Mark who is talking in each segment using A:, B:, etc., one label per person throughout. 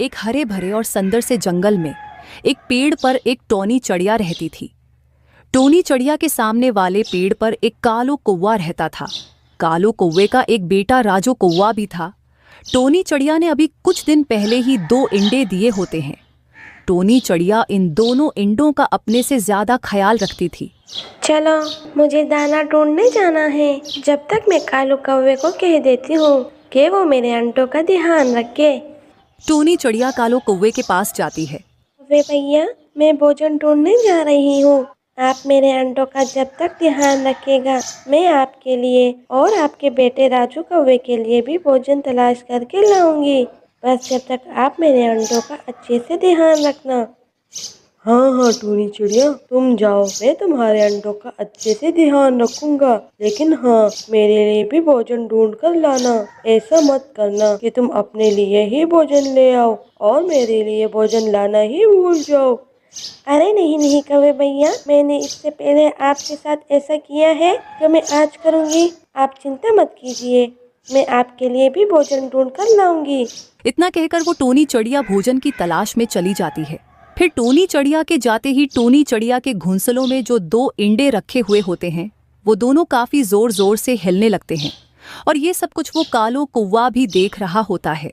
A: एक हरे भरे और सुंदर से जंगल में एक पेड़ पर एक टोनी चिड़िया रहती थी। टोनी चिड़िया के सामने वाले पेड़ पर एक कालो कौवा रहता था। कालो कौवे का एक बेटा राजू कौवा भी था। टोनी चिड़िया ने अभी कुछ दिन पहले ही 2 इंडे दिए होते हैं। टोनी चिड़िया इन दोनों इंडों का अपने से ज्यादा ख्याल रखती थी।
B: चलो मुझे दाना ढूंढने जाना है। जब तक मैं कालू कौवे को कह देती हूँ कि वो मेरे अंडों का ध्यान रखे।
A: टोनी चिड़िया कालो कौवे के पास जाती है।
B: कौवे भैया, मैं भोजन ढूंढने जा रही हूँ। आप मेरे अंडों का जब तक ध्यान रखिएगा, मैं आपके लिए और आपके बेटे राजू कौवे के लिए भी भोजन तलाश करके लाऊंगी। बस जब तक आप मेरे अंडों का अच्छे से ध्यान रखना।
C: हाँ हाँ टूनी चिड़िया, तुम जाओ, मैं तुम्हारे अंडों का अच्छे से ध्यान रखूंगा। लेकिन हाँ, मेरे लिए भी भोजन ढूंढ कर लाना। ऐसा मत करना कि तुम अपने लिए ही भोजन ले आओ और मेरे लिए भोजन लाना ही भूल जाओ।
B: अरे नहीं नहीं कौवे भैया, मैंने इससे पहले आपके साथ ऐसा किया है जो मैं आज करूँगी। आप चिंता मत कीजिए, मैं आपके लिए भी भोजन ढूंढ कर लाऊंगी।
A: इतना कहकर वो टोनी चिड़िया भोजन की तलाश में चली जाती है। फिर टोनी चिड़िया के जाते ही टोनी चिड़िया के घोंसलों में जो 2 इंडे रखे हुए होते हैं वो दोनों काफी जोर जोर से हिलने लगते हैं। और ये सब कुछ वो कालो कौवा भी देख रहा होता है।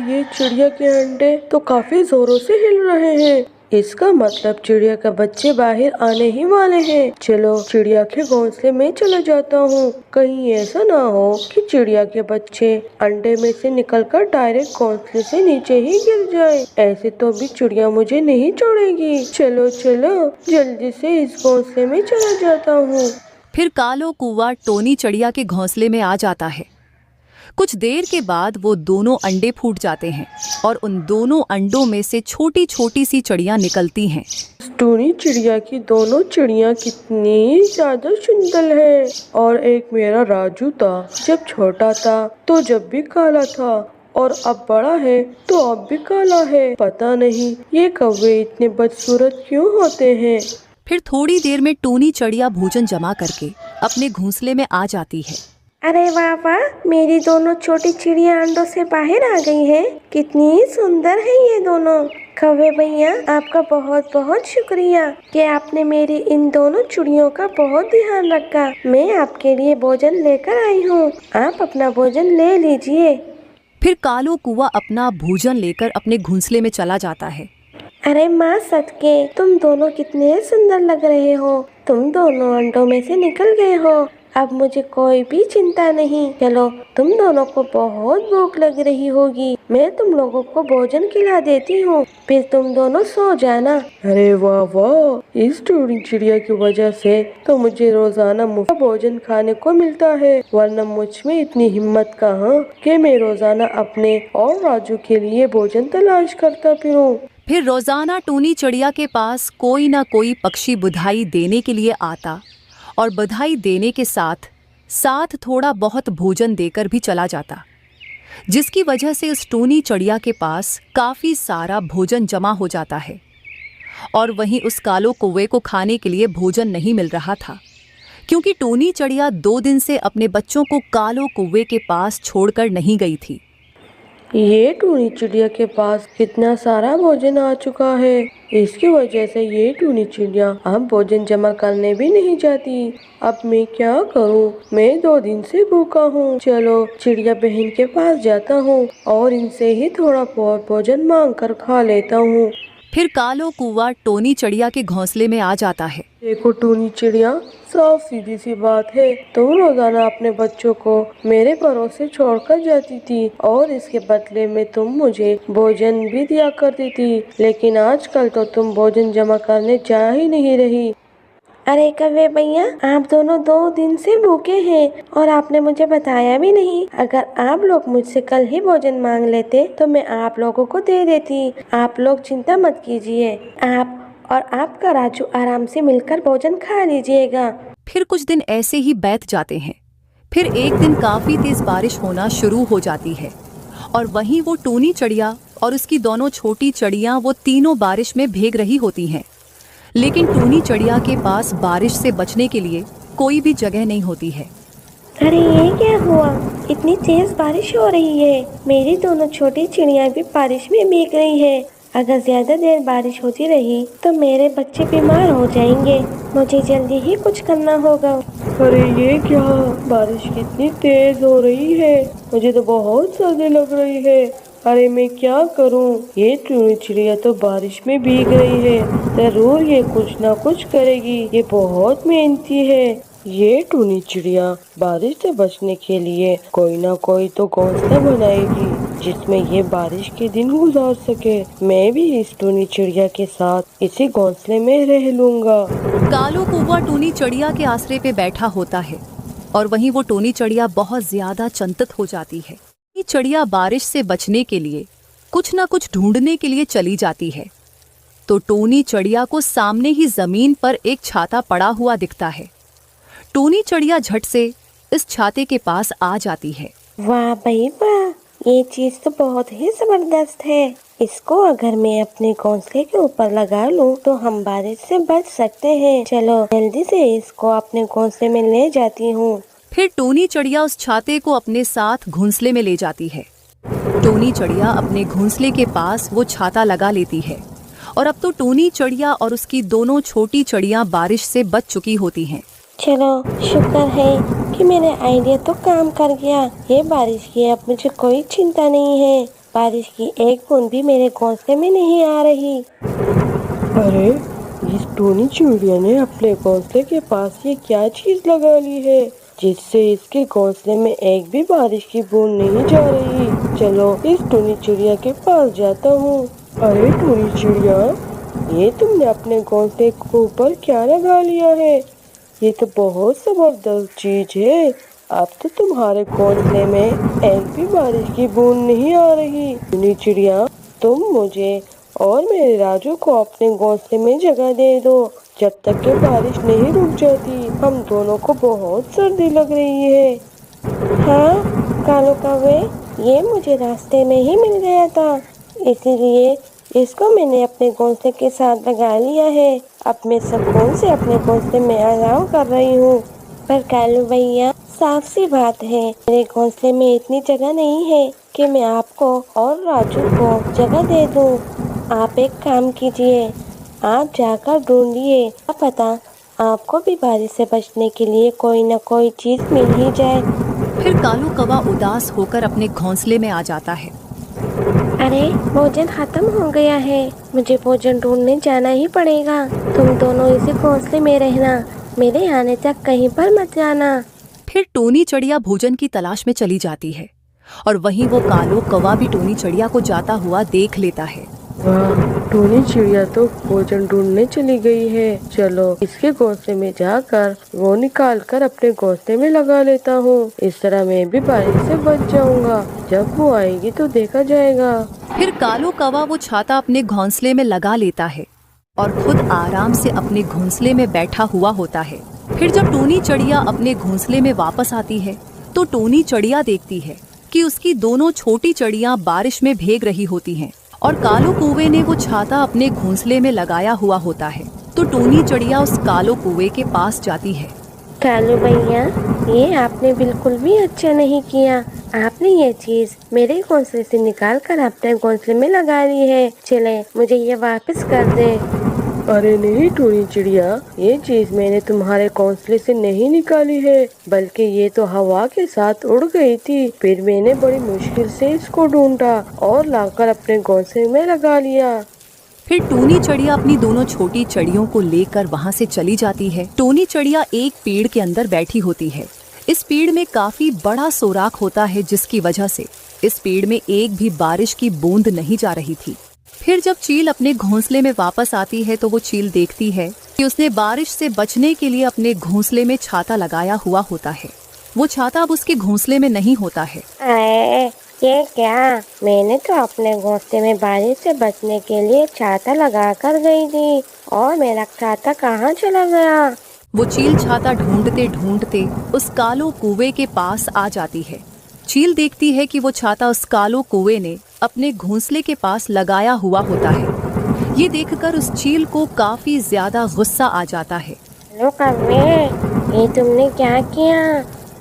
C: ये चिड़िया के अंडे तो काफी जोरों से हिल रहे हैं। इसका मतलब चिड़िया का बच्चे बाहर आने ही वाले हैं। चलो चिड़िया के घोंसले में चला जाता हूँ। कहीं ऐसा ना हो कि चिड़िया के बच्चे अंडे में से निकलकर डायरेक्ट घोंसले से नीचे ही गिर जाए। ऐसे तो भी चिड़िया मुझे नहीं छोड़ेगी। चलो चलो जल्दी से इस घोंसले में चला जाता हूँ।
A: फिर कालो कौवा टोनी चिड़िया के घोंसले में आ जाता है। कुछ देर के बाद वो दोनों अंडे फूट जाते हैं और उन दोनों अंडों में से छोटी छोटी सी चिड़िया निकलती हैं।
C: टोनी चिड़िया की दोनों चिड़िया कितनी ज्यादा सुंदर है। और एक मेरा राजू था, जब छोटा था तो जब भी काला था और अब बड़ा है तो अब भी काला है। पता नहीं ये कौवे इतने बदसूरत क्यों होते हैं।
A: फिर थोड़ी देर में टोनी चिड़िया भोजन जमा करके अपने घोंसले में आ जाती है।
B: अरे वाह वाह, मेरी दोनों छोटी चिड़िया अंडों से बाहर आ गई हैं। कितनी सुंदर है ये दोनों। कौवे भैया, आपका बहुत बहुत शुक्रिया कि आपने मेरी इन दोनों चिड़ियों का बहुत ध्यान रखा। मैं आपके लिए भोजन लेकर आई हूँ, आप अपना भोजन ले लीजिए।
A: फिर कालो कौवा अपना भोजन लेकर अपने घोंसले में चला जाता है।
B: अरे माँ सदके, तुम दोनों कितने सुंदर लग रहे हो। तुम दोनों अंडों में से निकल गए हो। अब मुझे कोई भी चिंता नहीं। चलो, तुम दोनों को बहुत भूख लग रही होगी, मैं तुम लोगों को भोजन खिला देती हूँ, फिर तुम दोनों सो जाना।
C: अरे वाह वाह, इस टोनी चिड़िया की वजह से तो मुझे रोजाना मुफ्त भोजन खाने को मिलता है, वरना मुझ में इतनी हिम्मत कहाँ कि मैं रोजाना अपने और राजू के लिए भोजन तलाश करता फिरूं।
A: फिर रोजाना टोनी चिड़िया के पास कोई ना कोई पक्षी बधाई देने के लिए आता और बधाई देने के साथ साथ थोड़ा बहुत भोजन देकर भी चला जाता, जिसकी वजह से उस टोनी चिड़िया के पास काफ़ी सारा भोजन जमा हो जाता है। और वहीं उस कालो कौवे को खाने के लिए भोजन नहीं मिल रहा था, क्योंकि टोनी चिड़िया 2 दिन से अपने बच्चों को कालो कौवे के पास छोड़कर नहीं गई थी।
C: ये टूनी चिड़िया के पास कितना सारा भोजन आ चुका है। इसकी वजह से ये टूनी चिड़िया अब भोजन जमा करने भी नहीं जाती। अब मैं क्या करूं? मैं 2 दिन से भूखा हूँ। चलो चिड़िया बहन के पास जाता हूँ और इनसे ही थोड़ा बहुत भोजन मांग कर खा लेता हूँ।
A: फिर कालो कौवा टोनी चिड़िया के घोंसले में आ जाता है।
C: देखो टूनी चिड़िया, साफ सीधी सी बात है, तुम रोजाना अपने बच्चों को मेरे भरोसे छोड़कर जाती थी और इसके बदले में तुम मुझे भोजन भी दिया करती थी, लेकिन आजकल तो तुम भोजन जमा करने जा ही नहीं रही।
B: अरे कौवे भैया, आप दोनों 2 दिन से भूखे हैं और आपने मुझे बताया भी नहीं। अगर आप लोग मुझसे कल ही भोजन मांग लेते तो मैं आप लोगों को दे देती। आप लोग चिंता मत कीजिए, आप और आपका राजू आराम से मिलकर भोजन खा लीजिएगा।
A: फिर कुछ दिन ऐसे ही बीत जाते हैं। फिर एक दिन काफ़ी तेज़ बारिश होना शुरू हो जाती है और वहीं वो टोनी चिड़िया और उसकी दोनों छोटी चिड़ियाँ वो तीनों बारिश में भीग रही होती हैं। लेकिन टोनी चिड़िया के पास बारिश से बचने के लिए कोई भी जगह नहीं होती है।
B: अरे ये क्या हुआ, इतनी तेज बारिश हो रही है। मेरी दोनों छोटी चिड़िया भी बारिश में भीग रही है। अगर ज्यादा देर बारिश होती रही तो मेरे बच्चे बीमार हो जाएंगे। मुझे जल्दी ही कुछ करना होगा।
C: अरे ये क्या, बारिश कितनी तेज हो रही है, मुझे तो बहुत सर्दी लग रही है। अरे मैं क्या करूं, ये टूनी चिड़िया तो बारिश में भीग रही है, जरूर ये कुछ ना कुछ करेगी, ये बहुत मेहनती है। ये टूनी चिड़िया बारिश से बचने के लिए कोई ना कोई तो घोंसला बनाएगी जिसमें ये बारिश के दिन गुजार सके। मैं भी इस टूनी चिड़िया के साथ इसी घोंसले में रह लूंगा।
A: कालो कौवा टूनी चिड़िया के आसरे पे बैठा होता है और वहीं वो टूनी चिड़िया बहुत ज्यादा चिंतित हो जाती है। ये चिड़िया बारिश से बचने के लिए कुछ ना कुछ ढूंढने के लिए चली जाती है तो टूनी चिड़िया को सामने ही जमीन पर एक छाता पड़ा हुआ दिखता है। टूनी चिड़िया झट से इस छाते के पास आ जाती है।
B: वाह भाई वाह, ये चीज तो बहुत ही जबरदस्त है। इसको अगर मैं अपने घोंसले के ऊपर लगा लूं तो हम बारिश से बच सकते हैं। चलो जल्दी से इसको अपने घोंसले में ले जाती हूँ।
A: फिर टूनी चिड़िया उस छाते को अपने साथ घोंसले में ले जाती है। टूनी चिड़िया अपने घोंसले के पास वो छाता लगा लेती है और अब तो टूनी चिड़िया और उसकी दोनों छोटी चिड़ियां बारिश से बच चुकी होती हैं।
B: चलो शुक्र है कि मेरा आइडिया तो काम कर गया। ये बारिश की अब मुझे कोई चिंता नहीं है। बारिश की एक बूंद भी मेरे घोंसले में नहीं आ रही।
C: अरे इस टूनी चिड़िया ने अपने घोंसले के पास ये क्या चीज लगा ली है जिससे इसके घोंसले में एक भी बारिश की बूंद नहीं जा रही। चलो इस टूनी चिड़िया के पास जाता हूँ। अरे टूनी चिड़िया, ये तुमने अपने घोंसले के ऊपर क्या लगा लिया है? ये तो बहुत जबरदस्त चीज है। अब तो तुम्हारे घोंसले में एक भी बारिश की बूंद नहीं आ रही। टूनी चिड़िया, तुम मुझे और मेरे राजू को अपने घोंसले में जगह दे दो जब तक कि बारिश नहीं रुक जाती। हम दोनों को बहुत सर्दी लग रही है।
B: हाँ कालो कौवे, ये मुझे रास्ते में ही मिल गया था, इसीलिए इसको मैंने अपने घोंसले के साथ लगा लिया है। अब मैं सुकून से अपने घोंसले में आराम कर रही हूँ। पर कालू भैया, साफ सी बात है, मेरे घोंसले में इतनी जगह नहीं है कि मैं आपको और राजू को जगह दे दूँ। आप एक काम कीजिए, आप जाकर ढूंढिए, क्या पता आपको भी बारिश से बचने के लिए कोई न कोई चीज मिल ही जाए।
A: फिर कालू कौवा उदास होकर अपने घोंसले में आ जाता है।
B: अरे भोजन खत्म हो गया है, मुझे भोजन ढूंढने जाना ही पड़ेगा। तुम दोनों इसी घोंसले में रहना, मेरे आने तक कहीं पर मत जाना।
A: फिर टूनी चिड़िया भोजन की तलाश में चली जाती है और वहीं वो कालो कौवा भी टूनी चिड़िया को जाता हुआ देख लेता है।
C: वाह, टूनी चिड़िया तो भोजन ढूंढने चली गई है। चलो इसके घोंसले में जाकर वो निकाल कर अपने घोंसले में लगा लेता हूँ। इस तरह मैं भी बारिश से बच जाऊंगा। जब वो आएगी तो देखा जाएगा।
A: फिर कालो कौवा वो छाता अपने घोंसले में लगा लेता है और खुद आराम से अपने घोंसले में बैठा हुआ होता है। फिर जब टूनी चिड़िया अपने घोंसले में वापस आती है तो टूनी चिड़िया देखती है कि उसकी दोनों छोटी चिड़ियां बारिश में भीग रही होती हैं और कालो कौवे ने वो छाता अपने घोंसले में लगाया हुआ होता है। तो टूनी चिड़िया उस कालो कौवे के पास जाती है।
B: कालू भैया, ये आपने बिल्कुल भी अच्छा नहीं किया। आपने ये चीज मेरे घोंसले से निकाल कर अपने घोंसले में लगा ली है। चले मुझे ये वापस कर दे।
C: अरे नहीं टूनी चिड़िया, ये चीज मैंने तुम्हारे घोंसले से नहीं निकाली है, बल्कि ये तो हवा के साथ उड़ गई थी। फिर मैंने बड़ी मुश्किल से इसको ढूंढा और लाकर अपने घोंसले में लगा लिया।
A: फिर टूनी चिड़िया अपनी दोनों छोटी चिड़ियों को लेकर वहाँ से चली जाती है। टूनी चिड़िया एक पेड़ के अंदर बैठी होती है। इस पेड़ में काफी बड़ा सुराख होता है जिसकी वजह से इस पेड़ में एक भी बारिश की बूंद नहीं जा रही थी। फिर जब चील अपने घोंसले में वापस आती है तो वो चील देखती है कि उसने बारिश से बचने के लिए अपने घोंसले में छाता लगाया हुआ होता है। वो छाता अब उसके घोंसले में नहीं होता है।
B: ये क्या, मैंने तो अपने घोंसले में बारिश से बचने के लिए छाता लगा कर गई थी और मेरा छाता कहाँ चला गया।
A: वो चील छाता ढूंढते ढूंढते उस कालो कुएं के पास आ जाती है। चील देखती है कि वो छाता उस कालो कुएं ने अपने घोंसले के पास लगाया हुआ होता है। ये देखकर उस चील को काफी ज्यादा गुस्सा आ जाता है।
B: हेलो कौवे, ये तुमने क्या किया?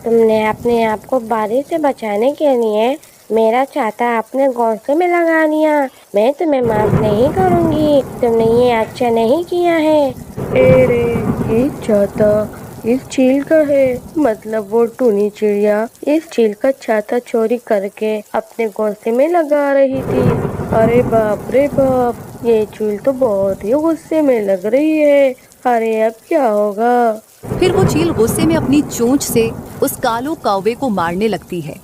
B: तुमने अपने आप को बारिश से बचाने के लिए मेरा छाता अपने घोंसले में लगा लिया। मैं तुम्हें माफ नहीं करूँगी, तुमने ये अच्छा नहीं किया है।
C: अरे ये छाता इस चील का है, मतलब वो टूनी चिड़िया इस चील का छाता चोरी करके अपने घोंसले में लगा रही थी। अरे बाप रे बाप, ये चील तो बहुत ही गुस्से में लग रही है। अरे अब क्या होगा?
A: फिर वो चील गुस्से में अपनी चोंच से उस कालो कौवे को मारने लगती है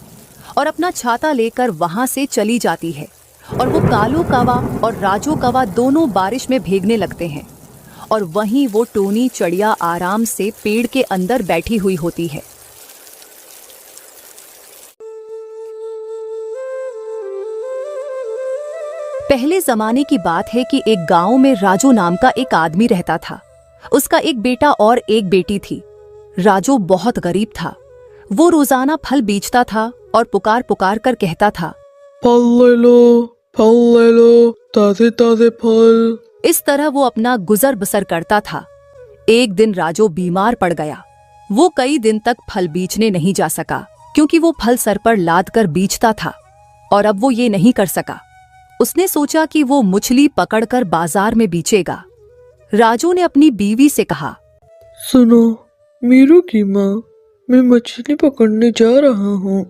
A: और अपना छाता लेकर वहां से चली जाती है। और वो कालो कौवा और राजू कौवा दोनों बारिश में भीगने लगते हैं और वहीं वो टूनी चिड़िया आराम से पेड़ के अंदर बैठी हुई होती है। पहले जमाने की बात है कि एक गांव में राजू नाम का एक आदमी रहता था। उसका एक बेटा और एक बेटी थी। राजू बहुत गरीब था। वो रोजाना फल बेचता था और पुकार पुकार कर कहता था,
C: फल ले लो, ताजे ताजे फल।
A: इस तरह वो अपना गुजर बसर करता था। एक दिन राजू बीमार पड़ गया। वो कई दिन तक फल बेचने नहीं जा सका क्योंकि वो फल सर पर लाद कर बेचता था और अब वो ये नहीं कर सका। उसने सोचा कि वो मछली पकड़कर बाजार में बेचेगा। राजू ने अपनी बीवी से कहा,
C: सुनो मीरू की माँ, मैं मछली पकड़ने जा रहा हूँ।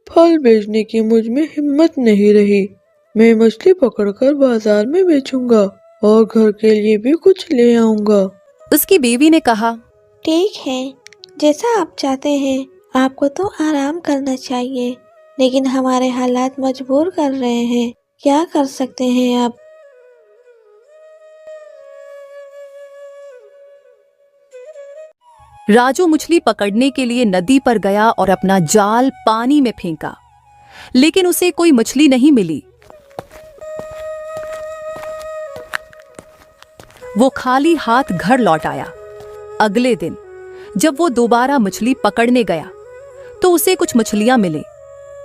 C: फल बेचने की मुझ में हिम्मत नहीं रही। मैं मछली पकड़कर बाजार में बेचूंगा और घर के लिए भी कुछ ले आऊंगा।
A: उसकी बीवी ने कहा,
B: ठीक है, जैसा आप चाहते हैं। आपको तो आराम करना चाहिए, लेकिन हमारे हालात मजबूर कर रहे हैं। क्या कर सकते हैं आप?
A: राजू मछली पकड़ने के लिए नदी पर गया और अपना जाल पानी में फेंका, लेकिन उसे कोई मछली नहीं मिली। वो खाली हाथ घर लौट आया। अगले दिन जब वो दोबारा मछली पकड़ने गया तो उसे कुछ मछलियां मिली।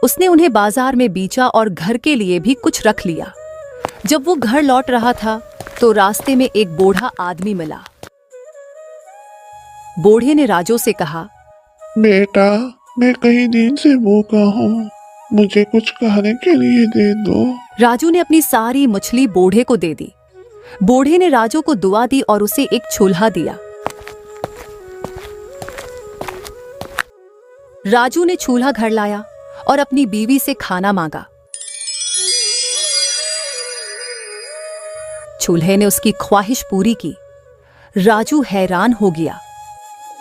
A: उसने उन्हें बाजार में बेचा और घर के लिए भी कुछ रख लिया। जब वो घर लौट रहा था तो रास्ते में एक बूढ़ा आदमी मिला। बूढ़े ने राजू से कहा,
D: बेटा, मैं कई दिन से भूखा हूँ, मुझे कुछ खाने के लिए दे दो।
A: राजू ने अपनी सारी मछली बूढ़े को दे दी। बूढ़े ने राजू को दुआ दी और उसे एक चूल्हा दिया। राजू ने चूल्हा घर लाया और अपनी बीवी से खाना मांगा। चूल्हे ने उसकी ख्वाहिश पूरी की। राजू हैरान हो गया।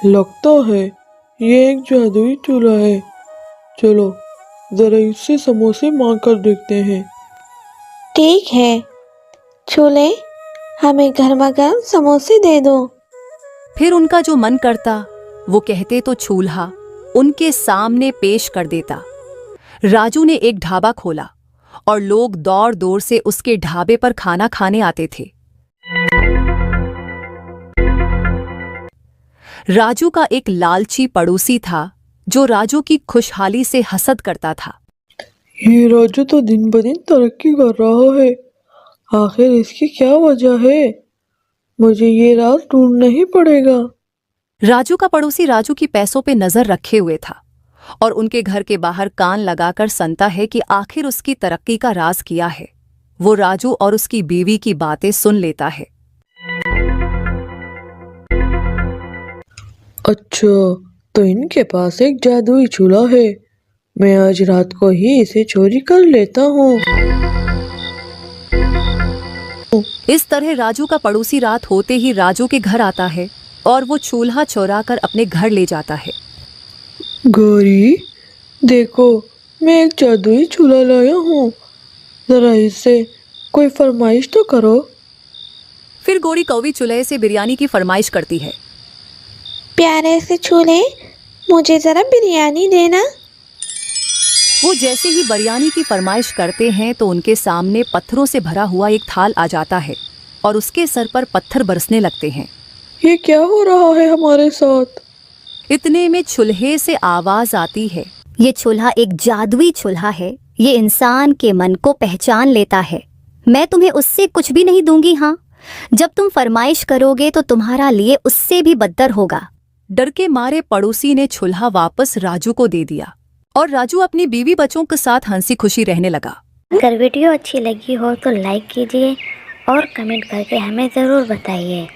C: लगता है ये एक जादुई चूल्हा है। चलो जरा इससे समोसे मांग कर देखते हैं।
B: ठीक है, छोले, हमें गर्मा गर्म समोसे दे दो।
A: फिर उनका जो मन करता वो कहते तो चूल्हा उनके सामने पेश कर देता। राजू ने एक ढाबा खोला और लोग दौड़ दौड़ से उसके ढाबे पर खाना खाने आते थे। राजू का एक लालची पड़ोसी था जो राजू की खुशहाली से हसद करता था।
C: ये राजू तो दिन ब दिन तरक्की कर रहा है। आखिर इसकी क्या वजह है? मुझे ये राज ढूंढना ही पड़ेगा।
A: राजू का पड़ोसी राजू की पैसों पे नजर रखे हुए था और उनके घर के बाहर कान लगाकर सुनता है कि आखिर उसकी तरक्की का राज क्या है। वो राजू और उसकी बीवी की बातें सुन लेता है।
C: अच्छा, तो इनके पास एक जादुई चूल्हा है। मैं आज रात को ही इसे चोरी कर लेता हूँ।
A: इस तरह राजू का पड़ोसी रात होते ही राजू के घर आता है और वो चूल्हा चोरा कर अपने घर ले जाता है।
C: गौरी, देखो मैं एक जादुई चूल्हा लाया हूँ, जरा इससे कोई फरमाइश तो करो।
A: फिर गौरी कौवी चूल्हे से बिरयानी की फरमाइश करती है।
B: प्यारे से छोले, मुझे जरा बिरयानी देना।
A: वो जैसे ही बिरयानी की फरमाइश करते हैं तो उनके सामने पत्थरों से भरा हुआ एक थाल आ जाता है और उसके सर पर पत्थर बरसने लगते हैं।
C: ये क्या हो रहा है हमारे साथ?
A: इतने में चूल्हे से आवाज आती है।
E: ये चूल्हा एक जादुई चूल्हा है। ये इंसान के मन को पहचान लेता है। मैं तुम्हें उससे कुछ भी नहीं दूंगी। हाँ, जब तुम फरमाइश करोगे तो तुम्हारा लिए उससे भी बदतर होगा।
A: डर के मारे पड़ोसी ने चूल्हा वापस राजू को दे दिया और राजू अपनी बीवी बच्चों के साथ हंसी खुशी रहने लगा।
F: अगर वीडियो अच्छी लगी हो तो लाइक कीजिए और कमेंट करके हमें ज़रूर बताइए।